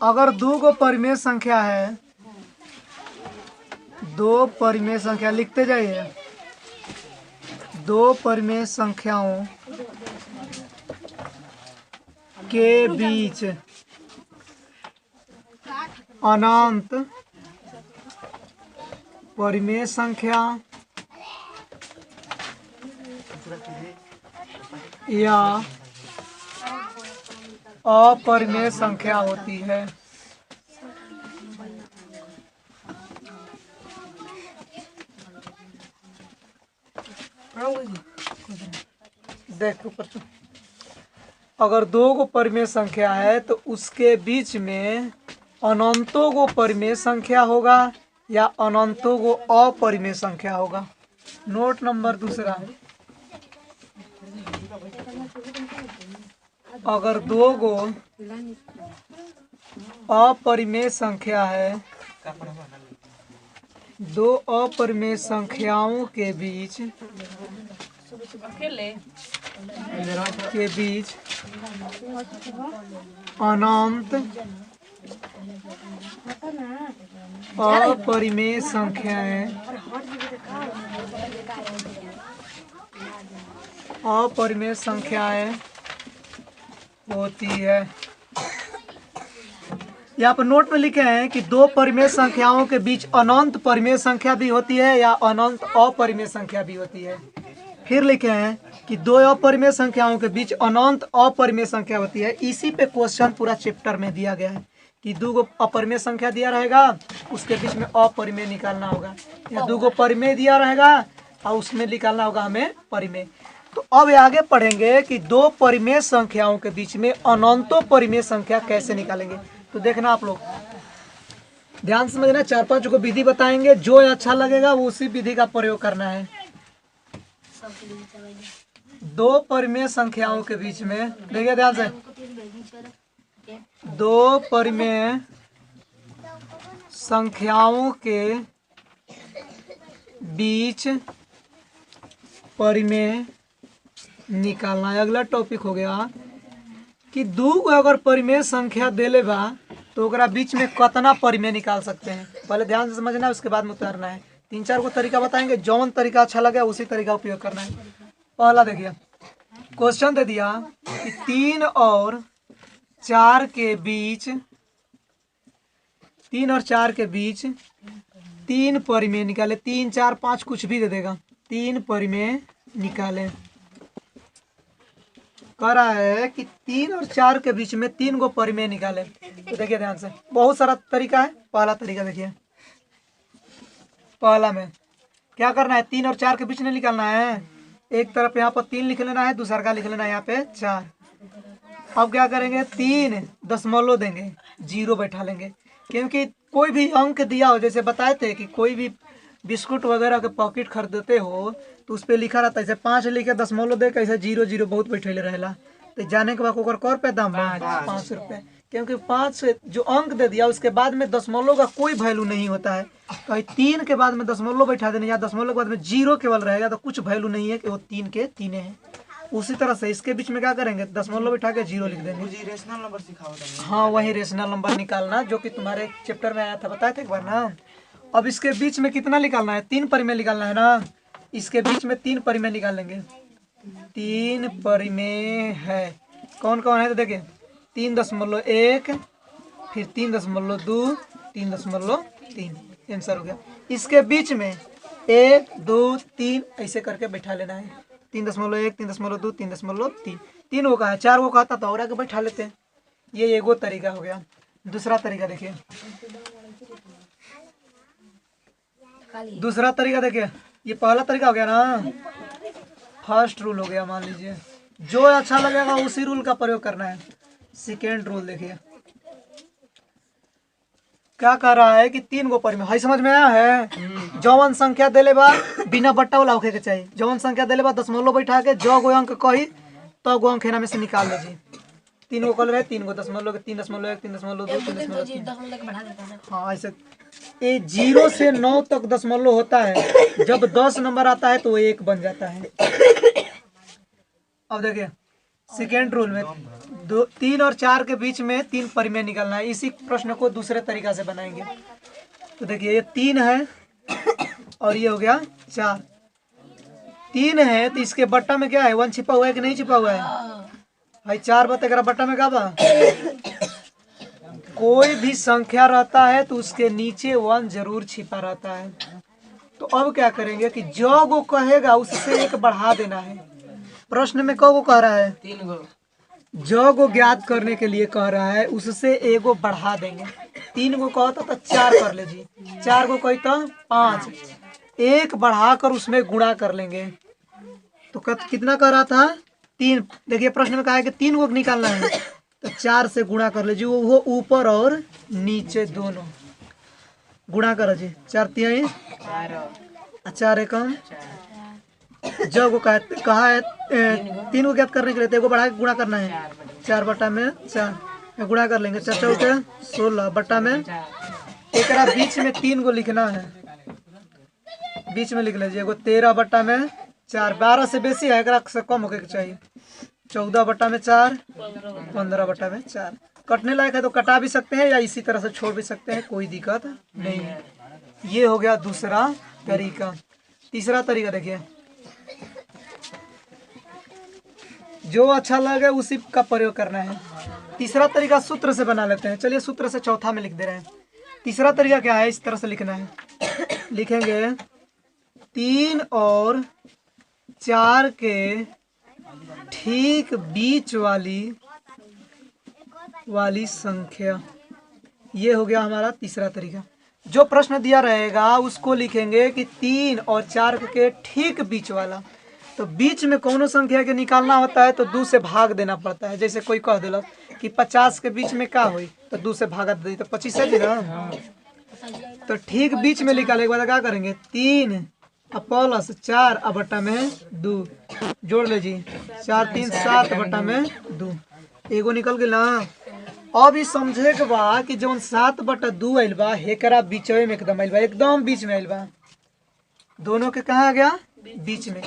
अगर दो गो परिमेय संख्या है, दो परिमेय संख्या लिखते जाइए, दो परिमेय संख्याओं के बीच अनंत परिमेय संख्या या अपरिमेय संख्या होती है। देखो अगर दो गो परिमेय संख्या है तो उसके बीच में अनंतों गो परिमेय संख्या होगा या अनंतों गो अपरिमेय संख्या होगा। नोट नंबर दूसरा, अगर दो गो अपरिमेय संख्या है, दो अपरिमेय संख्याओं के बीच अनंत अपरिमेय संख्याएं होती है। यहाँ पर नोट में लिखे हैं कि दो परिमेय संख्याओं के बीच अनंत परिमेय संख्या भी होती है या अनंत अपरिमेय संख्या भी होती है। फिर लिखे हैं कि दो अपरिमेय संख्याओं के बीच अनंत अपरिमेय संख्या होती है। इसी पे क्वेश्चन पूरा चैप्टर में दिया गया है कि दो गो अपरिमेय संख्या दिया रहेगा, उसके बीच में अपरिमेय निकालना होगा, या दो गो परिमेय दिया रहेगा और उसमें निकालना होगा हमें परिमेय। तो अब आगे पढ़ेंगे कि दो परिमेय संख्याओं के बीच में अनंतों परिमेय संख्या कैसे निकालेंगे। तो देखना आप लोग ध्यान समझना, 4-5 को विधि बताएंगे, जो अच्छा लगेगा वो उसी विधि का प्रयोग करना है। दो परिमेय संख्याओं के बीच में देखिए ध्यान से, दो परिमेय संख्याओं के बीच परिमेय निकालना है। अगला टॉपिक हो गया कि दो अगर परिमेय संख्या देले बा तो ओकरा बीच में कितना परिमेय निकाल सकते हैं। पहले ध्यान से समझना है, उसके बाद में उतारना है। 3-4 को तरीका बताएंगे, जौन तरीका अच्छा लगे उसी तरीका उपयोग करना है। पहला देखिए, क्वेश्चन दे दिया कि 3 और 4 के बीच 3 परिमेय निकाले। 3, 4, 5 कुछ भी दे देगा, 3 परिमेय निकाले। कह रहा है कि 3 और 4 के बीच में 3 गो परिमेय निकाले। तो देखिए ध्यान से, बहुत सारा तरीका है। पहला तरीका देखिए, पहला में क्या करना है, 3 और 4 के बीच में निकालना है। एक तरफ यहाँ पर 3 लिख लेना है, दूसरा का लिख लेना है यहाँ पे 4। अब क्या करेंगे, 3 दशमलव देंगे, 0 बैठा लेंगे, क्योंकि कोई भी अंक दिया हो, जैसे बताए थे कि कोई भी बिस्कुट वगैरह के पॉकेट खरीदते हो तो उस पर लिखा रहता है, जैसे 5 लिखे दशमलव दे के ऐसे 0-0 बहुत बैठे रहेला। तो जाने के बाद ओकर कर पे दाम 5 रुपये, क्योंकि 5 जो अंक दे दिया उसके बाद में दशमलव का कोई वैल्यू नहीं होता है। कहीं 3 के बाद में दशमलव बैठा देने या दशमलव के बाद में 0 केवल रहेगा तो कुछ वैल्यू नहीं है कि वो 3 के 3 है। उसी तरह से इसके बीच में क्या करेंगे, दशमलव बैठा के 0 लिख देंगे। मुझे रेशनल नंबर सिखाओ। हाँ, वही रेशनल नंबर निकालना जो कि तुम्हारे चैप्टर में आया था, बताए थे एक बार ना। अब इसके बीच में कितना निकालना है, 3 परिमेय निकालना है ना। इसके बीच में 3 परिमेय निकाल लेंगे। 3 परिमेय है, कौन कौन है तो देखिए, 3.1, फिर 3.2, 3.3, आंसर हो गया। इसके बीच में 1, 2, 3 ऐसे करके बैठा लेना है। 3.1, 3.2, 3.3, 3 वो कहा है, 4 वो कहता तो और आगे बैठा लेते हैं। ये एगो तरीका हो गया। दूसरा तरीका देखिए, दूसरा तरीका देखिए, ये पहला तरीका हो गया ना, फर्स्ट रूल हो गया। मान लीजिए जो अच्छा लगेगा उसी रूल का प्रयोग करना है। सेकेंड रूल देखिए क्या कह रहा है कि 3 गो परिमेय है, समझ में आया है। जौन संख्या देले बा बिना बट्टा वाला होके के चाहिए। जौन संख्या देले बा दशमलव बैठा के जो गो अंक कही तो गो अंक में से निकाल लीजिए। 3 गो कल रहे, 3 गो दशमलव, 3.1, 3.2, 3.3। हाँ ऐसे, ये 0 से 9 तक दशमलव होता है। जब 10 नंबर आता है तो वो 1 बन जाता है। अब देखिए सेकेंड रूल में 3 और 4 के बीच में 3 परिमेय निकालना है। इसी प्रश्न को दूसरे तरीका से बनाएंगे। तो देखिए ये 3 है और ये हो गया 4। 3 है तो इसके बट्टा में क्या है, 1 छिपा हुआ है कि नहीं छिपा हुआ है भाई? 4 बटे बट्टा में क्या बा? कोई भी संख्या रहता है तो उसके नीचे 1 जरूर छिपा रहता है। तो अब क्या करेंगे कि जो वो कहेगा उससे 1 बढ़ा देना है। प्रश्न में कब वो कह रहा है? 3 गो। जो को ज्ञात करने के लिए कह रहा है उससे 1 बढ़ा देंगे। 3 को कहता तो 4 कर ले जी, 4 को कही तो 5, 1 बढ़ाकर उसमें गुणा कर लेंगे। तो कितना कह रहा था? 3। देखिए प्रश्न में कहा है कि 3 को निकालना है तो 4 से गुणा कर लीजिए, वो ऊपर और नीचे दोनों गुणा कर जी। 4 3 4 एकम जो को कहा है 3 को ज्ञात करने के लिए 1 बढ़ा के गुणा करना है। 4 बटा में 4 गुणा कर लेंगे। 4 चौके 16 बटा में एक बीच में 3 को लिखना है, बीच में लिख लीजिए। 13 बटा में 4, 12 से बेसी है, एक से कम होके चाहिए। 14 बटा में 4, 15 बटा में 4। कटने लायक है तो कटा भी सकते हैं या इसी तरह से छोड़ भी सकते हैं, कोई दिक्कत नहीं है। ये हो गया दूसरा तरीका। तीसरा तरीका देखिए, जो अच्छा लगे उसी का प्रयोग करना है। तीसरा तरीका सूत्र से बना लेते हैं। चलिए सूत्र से चौथा में लिख दे रहे हैं। तीसरा तरीका क्या है, इस तरह से लिखना है। लिखेंगे 3 और 4 के ठीक बीच वाली संख्या। ये हो गया हमारा तीसरा तरीका। जो प्रश्न दिया रहेगा उसको लिखेंगे कि 3 और 4 के ठीक बीच वाला। तो बीच में कौनो संख्या के निकालना होता है तो 2 से भाग देना पड़ता है। जैसे कोई कह दिलक कि 50 के बीच में क्या हुई तो 2 से भागा दे तो 25 है ना। तो ठीक बीच में निकालने के बाद क्या करेंगे, 3 प्लस 4 बटा में 2 जोड़ ले जी। 4 3 7 बटा में 2 एगो निकल गया ना। अब इस समझे के बा कि जौन 7 बटा 2 आइल बा हेकरा बीचवे में एकदम आइल बा, एकदम बीच में आइल बा। दोनों के कहाँ आ गया, बीच में।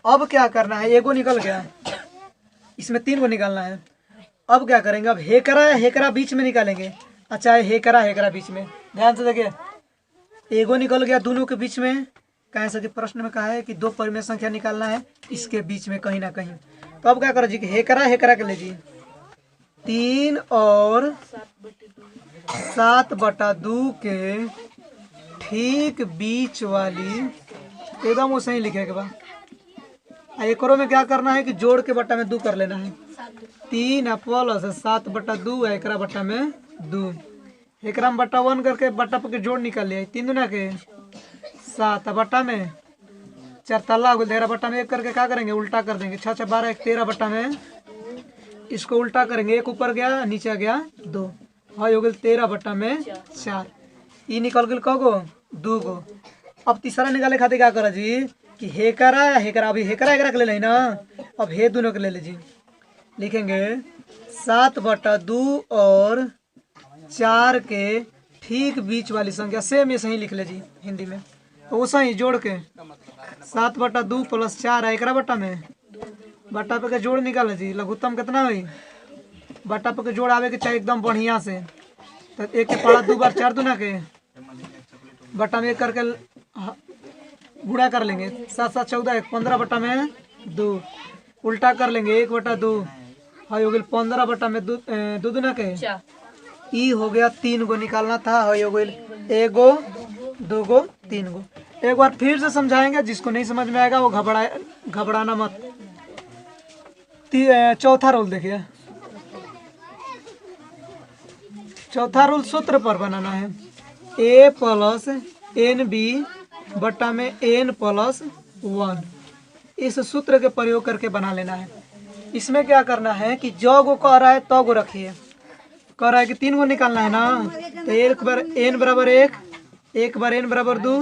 अब क्या करना है, एगो निकल गया, इसमें 3 को निकालना है। अब क्या करेंगे, अब हेकरा बीच में निकालेंगे। अच्छा हेकरा बीच में, ध्यान से देखिए एगो निकल गया दोनों के बीच में। कैसे कि प्रश्न में कहा है कि 2 परिमेय संख्या निकालना है इसके बीच में कहीं ना कहीं। तो अब क्या करो जी, हेकरा के लीजिए 3 और 7 बटा 2 के ठीक बीच वाली, एकदम वो सही लिखे के बाद एकरों में क्या करना है कि जोड़ के बट्टा में 2 कर लेना है। 3 प्लस 7 बटा 2 एकरा बट्टा में 2, एकरा में बट्टा 1 करके बट्टा पर के जोड़ निकाल लिया। 3 दूना के 7 बट्टा में 4 तल्ला हो गया, बट्टा में 1 करके क्या करेंगे, उल्टा कर देंगे। 6 6 12 13 बट्टा में इसको उल्टा करेंगे, 1 ऊपर गया नीचे आ गया 2, हाँ हो गया 13 बट्टा में 4। ये निकल गया कगो 2 गो। अब तीसरा निकाले खातिर क्या करा जी कि हेकरा अभी हेकरा एकरा के ले लेना। अब हे दोनों के ले लीजिए, लिखेंगे 7 बटा 2 और 4 के ठीक बीच वाली संख्या। सेम ये सही लिख ले जी हिंदी में, तो वो सही जोड़ के 7 बटा 2 प्लस 4 है एकरा बट्टा में, बट्टा पे के जोड़ निकाले जी। लघुत्तम कितना हुई, बट्टा पे के जोड़ आवे के चाहिए एकदम बढ़िया से। तो 1 के पड़ा 2 बार 4 दूना के बट्टा में 1 करके गुणा कर लेंगे। 7 7 14 15 बट्टा में 2 उल्टा कर लेंगे 1 बटा 2, हाँ हो गया 15 बट्टा में 2 दूना के ई हो गया। 3 गो निकालना था, हाँ हो गया 1 गो 2 गो 3 गो। एक बार फिर से समझाएंगे, जिसको नहीं समझ में आएगा वो घबराना मत। चौथा रूल देखिए, चौथा रूल सूत्र पर बनाना है। a प्लस एन बी बट्टा में n प्लस 1, इस सूत्र के प्रयोग करके बना लेना है। इसमें क्या करना है कि जो गो कह रहा है तो गो रखिए। कह रहा है कि 3 गो निकालना है ना, तो 1 बार n बराबर 1, 1 बार n बराबर 2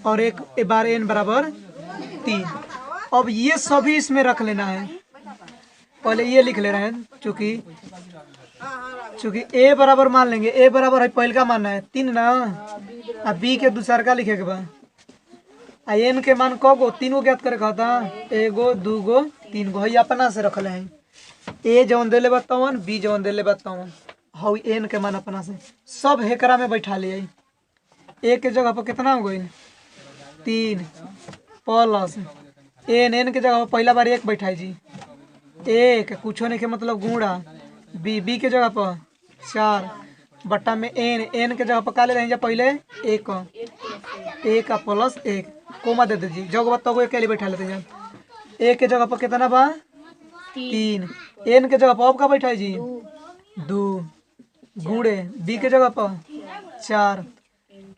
और 1 बार n बराबर 3। अब ये सभी इसमें रख लेना है। पहले ये लिख ले रहे हैं, चूंकि a बराबर मान लेंगे, a बराबर है पहले का मानना है 3 ना, अब b के दूसर का लिखे के बाद n के मान को 3 गो ज्ञात करे कहता 1 गो 2 गो 3 गो, है अपना से रख ले हैं। ए जौन देले बतावन बी जौन देले बतावन हाउ एन के मान अपना से सब हेकरा में बैठा ले आई। ए के जगह पर कितना हो गई 3 प्लस एन, एन के जगह पर पहला बार 1 बैठाई जी, एक कुछो नहीं के मतलब गुणा, बी, बी के जगह पर 4 बट्टा में एन, एन के जगह पर का ले रहेंगे पहले 1 प्लस 1 कोमा दे दीजिए जगह बता को अकेले बैठा लेते हैं। ए के जगह पर कितना बा 3, एन के जगह पर अब का बैठाई जी 2 गुणे, बी के जगह पर 4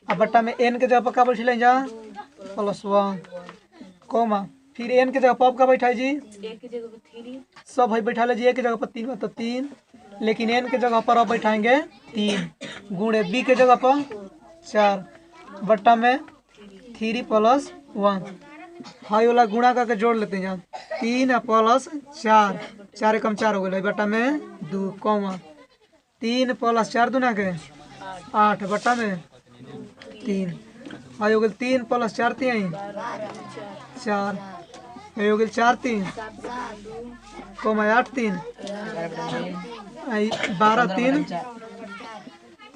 अब बट्टा में एन के जगह पर का बैठे जा +1 कोमा, फिर एन के जगह पर अब का बैठाई जी सब भाई बैठा लीजिए। ए के जगह पर 3 तो 3, लेकिन एन के जगह पर अब बैठाएंगे 3 गुणे, बी के जगह पर 4 बट्टा में 3 + 1 हाई वाला गुणा करके जोड़ लेते हैं 3 + 4, 4 कम 4 हो गए बट्टा में 2 कोमा 3 + 4 दूना के 8 बट्टा में 3 हाई हो गए 3 + 4 3 4 हाई हो गए 4 3 कोमा 8 3 12 3।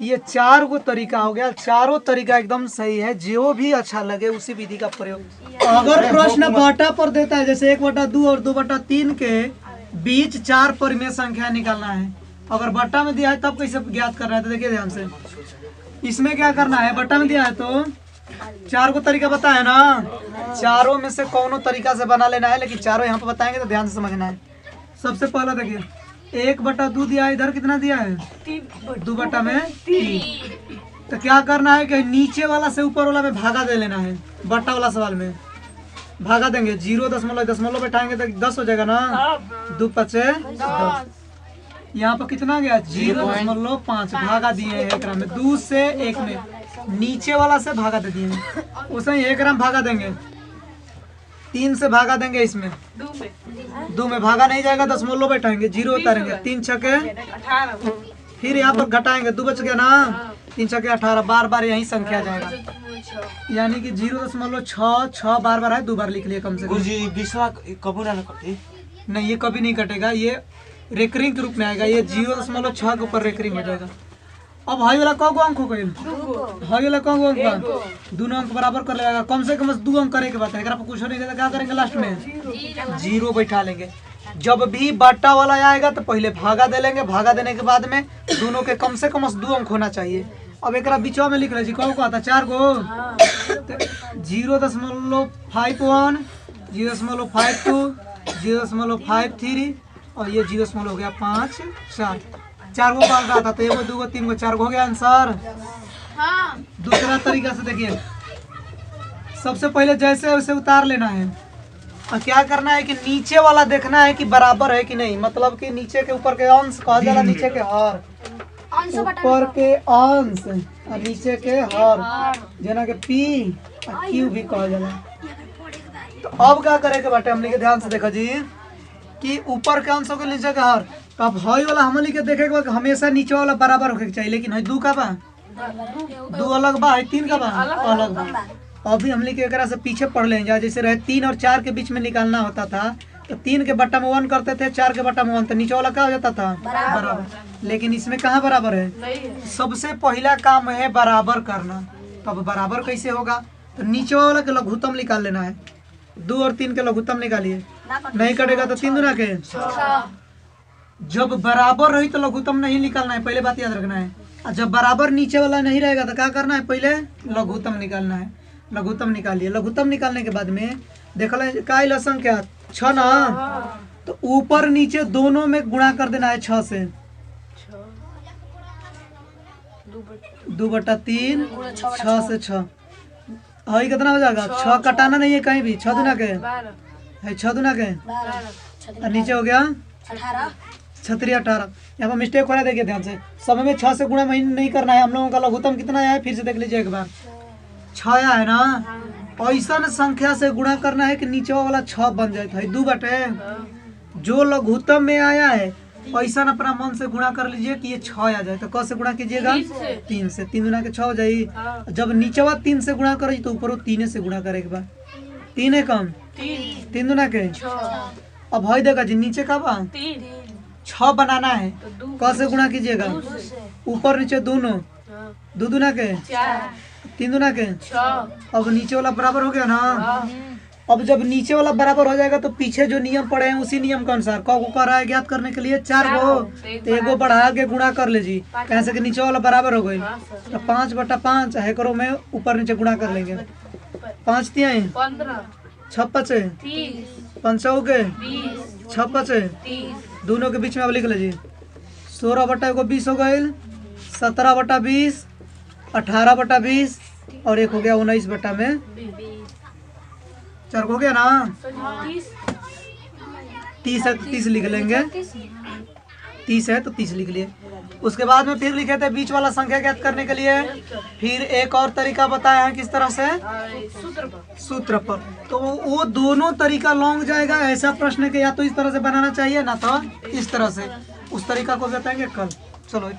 ये 4 गो तरीका हो गया, चारों तरीका एकदम सही है, जो भी अच्छा लगे उसी विधि का प्रयोग। अगर प्रश्न बटा पर देता है जैसे 1/2 और 2/3 के बीच 4 परिमेय संख्या निकालना है, अगर बट्टा में दिया है तब कैसे ज्ञात करना है तो देखिए ध्यान से। इसमें क्या करना है, बट्टा में दिया है तो 4 को तरीका बताया ना, चारों में से कौनो तरीका से बना लेना है, लेकिन चारों यहाँ पे बताएंगे तो ध्यान से समझना है। सबसे पहला देखिए 1/2 दिया है, इधर कितना दिया है 2/3। तो क्या करना है कि नीचे वाला से ऊपर वाला में भागा दे लेना है। बट्टा वाला सवाल में भागा देंगे 0.0 बैठाएंगे तो 10 हो जाएगा ना, 2 × 10। यहाँ पर कितना गया 0.5 भागा दिए हैं एक में, 2 से 1 में नीचे वाला से भागा दे दिए हैं, उसे 1 में भागा देंगे, 3 से भागा देंगे, इसमें 2 में भागा नहीं जाएगा, 0.5 बैठाएंगे 0 उतारेंगे 3 छके 18, फिर यहाँ पर घटाएंगे 2 बच गया ना, 3 छके 18, बार बार यही संख्या जाएगा, यानी कि 0.6 बार बार है, 2 बार लिख लिए कम से कम। नहीं ये कभी नहीं कटेगा, ये रेकरिंग के रूप में आएगा, ये 0.6 के ऊपर रेकरिंग हो जाएगा। अब हाई वाला कौ अंक हो गए, हाई वाला कौ अंक बा, दोनों अंक बराबर कर लेगा, कम से कम 2 अंक करे के बात है, अगर आपको कुछ नहीं देता क्या करेंगे लास्ट में 0 बैठा लेंगे। जब भी बट्टा वाला आएगा तो पहले भागा दे लेंगे, भागा देने के बाद में दोनों के कम से कम 2 अंक होना चाहिए। अब एक बीचवा में लिख लीजिए कौ को आता 4 गो, 0.51 0.52 0.53 और ये 0 हो गया 5 4, 4 गो का आता तो 1 2 3 4 हो गया आंसर। दूसरा तरीका से देखिए, सबसे पहले जैसे वैसे उतार लेना है और क्या करना है कि नीचे वाला देखना है कि बराबर है कि नहीं, मतलब कि नीचे के ऊपर के अंश कहा जाला, नीचे के हर, ऊपर के अंश और नीचे के हर, जना के पी और क्यू भी कहा जाला। तो अब क्या करे के बाटे हमने के ध्यान से देखा जी कि ऊपर के अंशों के नीचे के हर, तो अब हई वाला हमने के देखे के हमेशा नीचे वाला बराबर होके चाहिए, लेकिन हई 2 का बा 2 अलग बा, 3 का बा अलग बा। अभी हमने के एकरा से पीछे पढ़ लेंगे, जैसे रहे 3 और 4 के बीच में निकालना होता था तो 3 के बट्टा में 1 करते थे, 4 के बट्टा में 1, तो नीचे वाला क्या हो जाता था बराबर। लेकिन इसमें कहाँ बराबर है, सबसे पहला काम है बराबर करना। तो अब बराबर कैसे होगा, तो नीचे वाला के लघुत्तम निकाल लेना है, 2 और 3 के लघुत्तम निकालिए, नहीं कटेगा तो 3 दूना के। जब बराबर रही तो लघुत्तम नहीं निकालना है, पहले बात याद रखना है। और जब बराबर नीचे वाला नहीं रहेगा तो क्या करना है, पहले लघुत्तम निकालना है। लघुत्तम निकालिए, लघुत्तम निकालने के बाद में देखल का संख्या 6 ना, तो ऊपर नीचे दोनों में गुणा कर देना है 6 से, 2/3 6 से 6 हई कितना हो जाएगा, 6 कटाना नहीं है कहीं भी, 6 दूना के है, 6 दूना के और नीचे हो गया 18। यहाँ पर मिस्टेक हो रहा है, देखिए ध्यान से, समय में 6 से गुणा नहीं करना है। हम लोगों का लघुत्तम कितना है फिर से देख लीजिए एक बार, 6 है ना, ऐसा संख्या से गुणा करना है कि नीचे वाला 6 बन जाए, 2 बटे जो लघुत्तम में आया है ऐसा अपना मन से गुणा कर लीजिए कि ये 6 आ जाए। तो कैसे गुणा कीजिएगा, 3 से, 3 गुना के 6 हो जाए। जब नीचे वाला 3 से गुणा करे तो ऊपर 3 से गुणा करे के बाद 3 है कम 3 गुना के। अब हई देखा जी नीचे का बा 6 बनाना है, कैसे गुणा कीजिएगा? ऊपर नीचे दोनों, दो दूना के 3 दूना के 6। अब नीचे वाला बराबर हो गया ना। अब जब नीचे वाला बराबर हो जाएगा तो पीछे जो नियम पड़े हैं उसी नियम के अनुसार को कर रहा है ज्ञात करने के लिए 4 गो, तो एगो बढ़ा के गुणा कर लीजिए, कैसे कि नीचे वाला बराबर हो गई। तो 5/5 है करो में ऊपर नीचे गुणा कर लेंगे। 5 तिहाई 6 पचे 5 के 6 पचे, दोनों के बीच में अब लिख लीजिए 16/20 हो गए, 17/20, 18/20 और एक हो गया 19 में 4 हो गया ना। 30 है तो 30 लिख लेंगे, 30 है तो 30 लिख लिए। उसके बाद में फिर लिखे थे बीच वाला संख्या ज्ञात करने के लिए, फिर एक और तरीका बताया है किस तरह से, सूत्र पर। तो वो दोनों तरीका लॉन्ग जाएगा। ऐसा प्रश्न के या तो इस तरह से बनाना चाहिए ना तो इस तरह से, उस तरीका को बताएंगे कल। चलो।